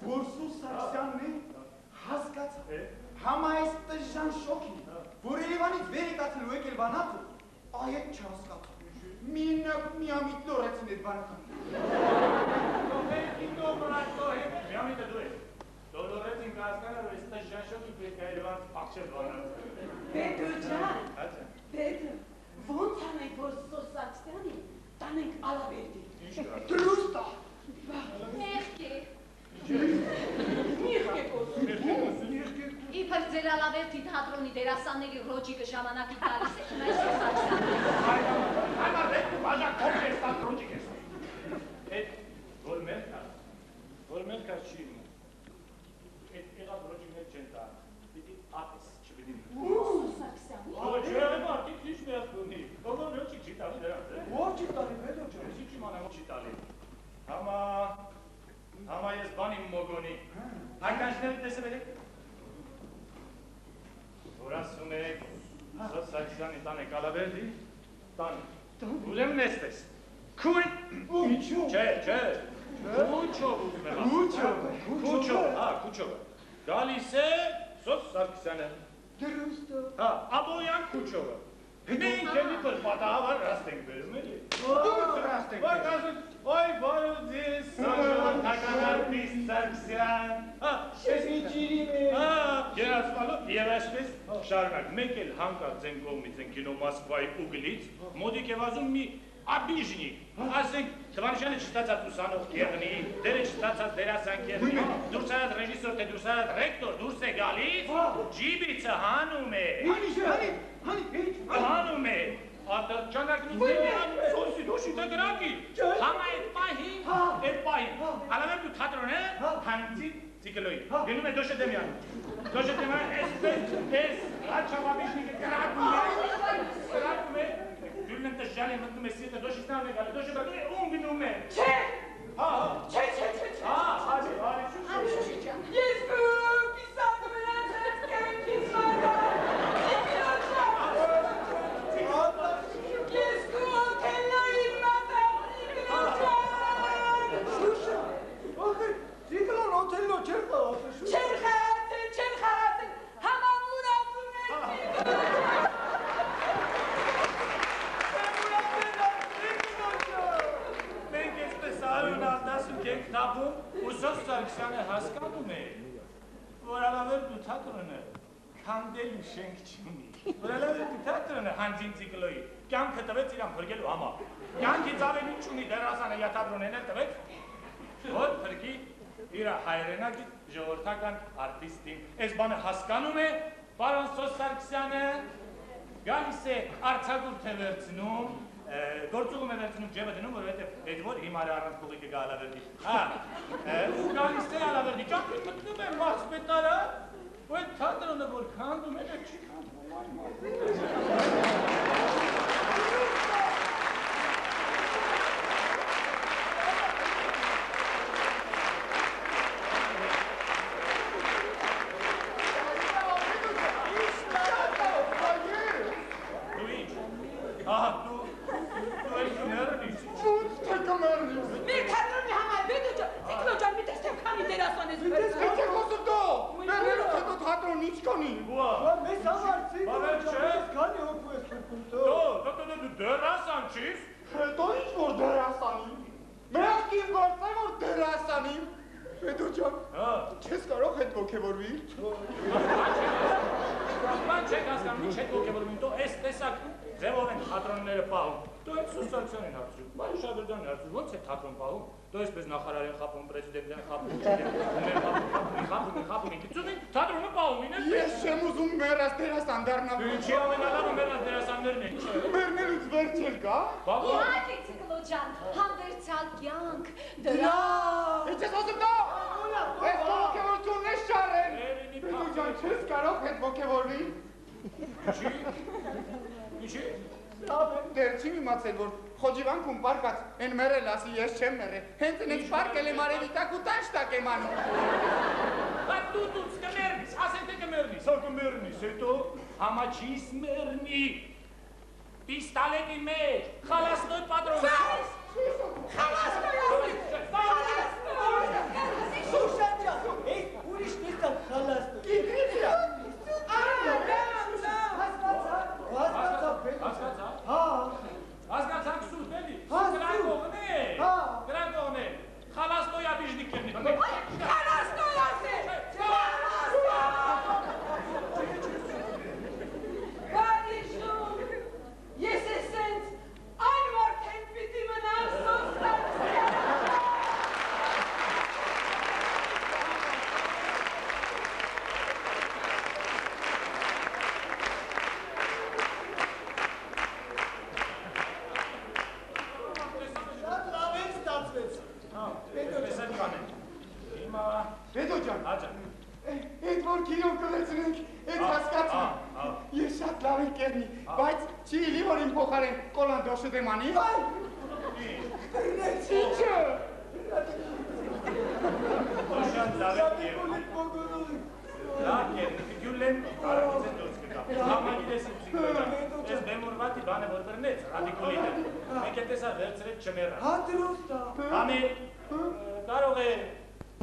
Որսու Սարգսյանն է հասկացա։ Համա այս տժժան շոքի, որ Երևանից վեր եկածել ու եկել բանատը, այդ չհասկացա։ Միամիտ նորեցին էդ բանատը։ Միամիտը դու ես։ Դոլորեցին կասկանա, որ այս տժժան շոքի պետք է Երևանից պաղչել բանատը։ Պետրոջան, Պետր, ոնց անենք, որ Սարգսյանի տանենք Ալավերդի։ Դրուստա։ Մեղք է։ Մեղք եք ոսում։ Իբր ձեր Ալավերդի թատրոնի դերասանների ռոջիկը ժամանակի տալիս է, հիմա այս Սարգսյանը։ Այդամարդ բաժակ կողմ ես տան ռոջիկ ես։ Էդ որ մեղք ա չի իմ։ Էդ եղավ ռոջիկներ չեն տան, պիտի ատես չպիտի։ Սարգսյանի։ Ոչ, մարդիկ քիչ մեղք ունի, ողոր ռոջիկ չի տալի դրանց։ Ոչ չի տալի, Պետրոջան։ Ես ինչի մանամ չի տալի։ Համա ես բան իմ մոգոնի։ Ականջները տեսել եք։ Որ ասում եք, Սարգսյանի տան եք Ալավերդի, տան։ Ուրեմն էստես։ Ինչու։ Չէ, Քուչով ուզում եմ ասում։ Քուչով։ Գալիս է Սարգսյանը։ Դրուստա։ Հա, Աբոյան Քուչովը։ Մենք էլի પર պատահաբար ռաստ ենք բերում էլի։ Դու ռաստ եք։ Ոյ կասում, ոյ բարոդիս, սաժողովնական արտիստ Սարգսյան։ Հա, ես ինչի՞րի է։ Հա, երասմալով եւ այսպես շարունակ։ Մենք էլ հանկարծ են կողմից են կինո Մոսկվայի ուգլից, մոդիկ եւ ազում մի Աբիժնիկ, ասենք, Թվանշյանը չստացած ուսանող կեղնի, դերը չստացած դերասան կեղնի, դուրս արած ռեժիսոր, թե դուրս արած ռեկտոր, դուրս է գալիս, ջիբիցը հանում է։ Հանում է, ճանարկնից դեպի հանում, սոսի դա գրակի, համա էդ պահին, ալավեր դու թատրոն է, հանցի ծիկլոյի, գնում է դոշը դեմյան, ես ռաչավաբիշնիկը գրակում է, Դուրն ընտը ժան է մտնում է սիրտը, դոշի ստանն է գալի, դոշի բատում է, ում գնում է։ Չէ։ Հա, արի, շուշի ջան։ Ես պիսատը մնացած կյանքից Ես օթելային մատաղ Շուշա։ Ծիկլոն օթելո չեր խաղացել։ Չեր խաղացել, համամուր ասում է Եք տապում ու Սարգսյանը հասկանում է, որ Ալավերդու թատրոնը քանդելու շենք չունի, որ Ալավերդու թատրոնը հանձին ծիկլոյի, կյանքը տվեց իրան փրկելու համար, կյանքից ավելի չունի դերասանը յա թատրոնեն էլ տվեց, որ փրկի իր հայրենակի ժողովրդական արտիստին, այս բանը հասկանում է, պարոն Սարգսյանը գալիս է արձակուրդ է վերցնում, գործուղում է վերցնում ջևը դնում, որովհետև էդ որ հիմար առանց փողի կգա Ալավերդի։ Հա, ու գալիս է Ալավերդի, ճամփին մտնում է մարզպետարը, ու այդ թատրոնը որ քանդում է, չի ոնց է թատրոն պահում, դու այսպես նախարարին խապում, պրեզիդենտին խապում, խապում, գիտում են, թատրոնը պահում ինը։ Ես չեմ ուզում մերած դերասան դառնալ։ Ինչի ամենալավը մերած դերասաններն են, չէ։ Մերներուց վերջ էլ կա։ Իհարկե Ցիկլո ջան, համբերցալ կյանք, դրա։ Ինչ ես ասում դա։ Այս ոգևորությունն է շարեն։ Դու ջան չես կարող հետ ոգևորվի։ Ինչի։ Դեր չի իմացել, որ խոջիվանքում պարկած են մերել ասի, ես չեմ մերել, հենց են ես պարկել եմ արևի տակ ու տաշտակ եմ անում։ Բայց դու կմերնիս, ասեն թե կմերնիս, հա կմերնիս, հետո համաչիս մերնի, պիստալետի մեջ, խալասնոյ պատրոն։ Շուշա ջան, Բեդո ջան։ Հա ջան։ Այդ որ կինո կվեցնենք, այդ հասկացում։ Ես շատ լավ եմ կերնի, բայց չի լի որ իմ փոխարեն կոլանդոշը դեմանի։ Այ։ Ռեցիչը։ Շատ լավ եմ կերնի։ Լավ կերնի, գյուլեն արագից են դուրս կգա։ Համագիր ես իմ զինգոջան, ես բեմորվատի բան է որ բրնեց, ռադիկոլիտը։ Մենք է տեսա վերցրեց չմերա։ Հա դրոստա։ Ամեն, կարող է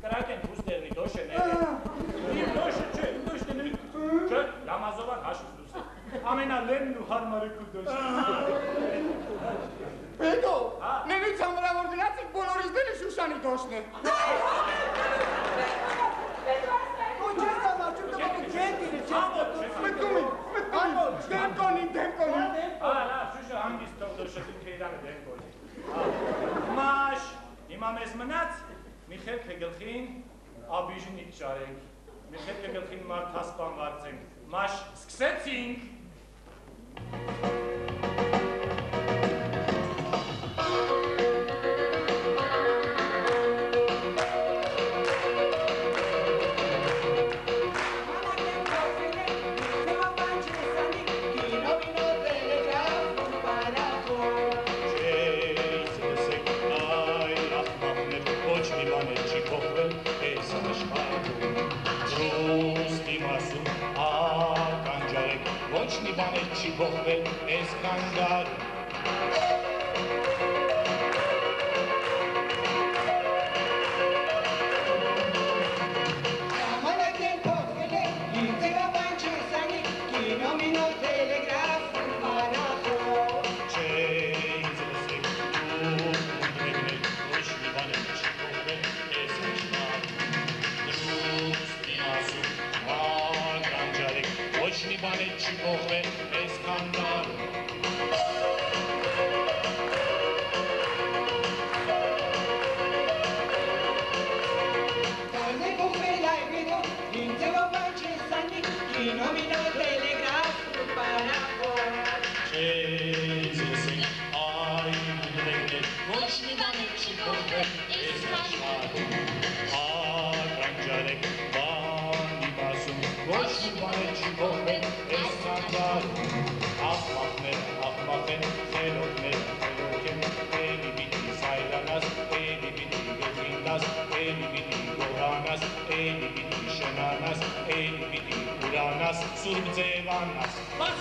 կրակ են հուստերնի դոշ են էրի։ Իմ դոշը չէ, իմ դոշն է չէ, լամազովան հաշուս դուս է։ Ամենալենն ու հարմարեք ու դոշը։ Բեդո, նենույցան վրա որ գնացիք բոլորից դերը Շուշանի դոշն է։ Հանգիստ թող դոշը ինքը իրանը դեմ գոյի։ Մաշ, հիմա մեզ մնաց, մի խելքը գլխին աբիժնից ճարենք, մի խելքը գլխին մարդ հասպան վարձենք, մաշ սկսեցինք։ Չի փոխվել այս կանգար Ժամանակ են փոխվել է, իր ձևաբան չեսանի, կինո մինո տելեգրաֆ բարախոր Չէ, ինձ լսեք, դու ունդրեգնել, ոչ մի բան է չի փոխվել այս աշխարհ Դրուստի ասում, ականջարեք, ոչ մի բան է չի փոխվել այս կանգար Տարնե փոխվել այ վիդո, իր ձևաբան չեսանի, կինո մինո տելեգրաֆ բարախոր Չէ, ինձ լսեք, այ ունդրեգնել, ոչ մի բան է չի փոխվել այս աշխարհ Ականջարեք, բանի մասում, ոչ մի բան է չի փոխվել այս կանգար Ախմախներ, խելոքներ, խելոք են, էլի պիտի սայրանաս, էլի պիտի գլխինտաս, էլի պիտի գորանաս, էլի պիտի շնանաս, էլի պիտի ուրանաս, սուրբ ձևանաս, բաց!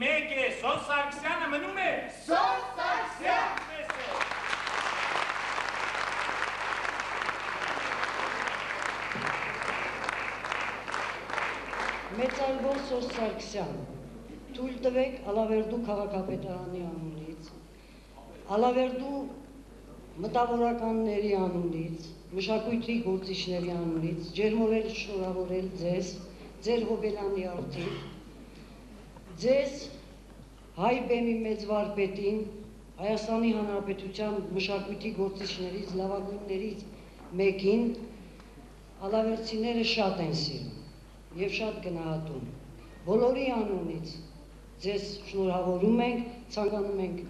Մեկ է, Սոս Սարգսյանը մնում է։ Սոս Սարգսյան։ Մեծարգո Սոս Սարգսյան, թույլ տվեք Ալավերդու քաղաքապետարանի անունից, Ալավերդու մտավորականների անունից, մշակույթի գործիչների անունից, ջերմորել շնորհավորել ձեզ, ձեր հոբելանի արդիվ, ձեզ հայ բեմի մեծ վարպետին, Հայաստանի Հանրապետության մշակույթի գործիչներից, լավագույններից մեկին, ալավերցիները շատ են սիրում և շատ գնահատում։ Բոլորի անունից ձեզ շնորհավորում ենք, ցանկանում ենք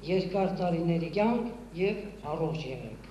երկար տարիների կյանք և առողջ եղեք։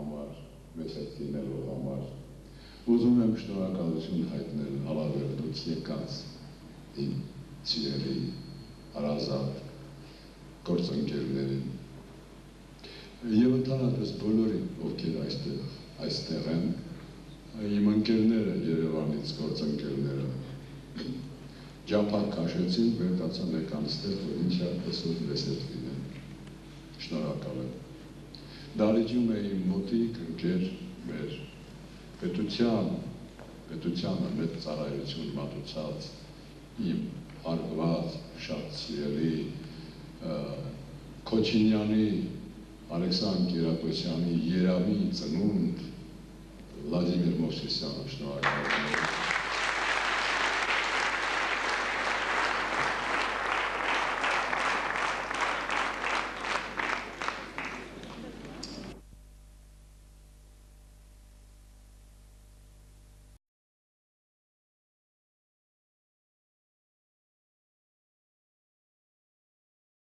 համար, մեզ հետ լինելու համար։ Ուզում եմ շնորհակալություն հայտնել Ալավերդուց եկած իմ սիրելի հարազատ գործընկերներին եւ ընդհանրապես բոլորին, ովքեր այստեղ են, իմ ընկերները Երևանից գործընկերները ջափակ քաշեցին, վերկացան եկան ստեղ, որ ինչա այսօր մեզ հետ լինեն։ Շնորհակալ եմ։ Դահլիճում է իմ մոտիկ ընկեր մեր պետությանը մեծ ծառայություն մատուցած իմ հարգված, շատ սիրելի Քոչինյանի Ալեքսանդր Կիրակոսյանի երավի ծնունդ Վլադիմիր Մովսեսյանը, շնորհակալ եմ։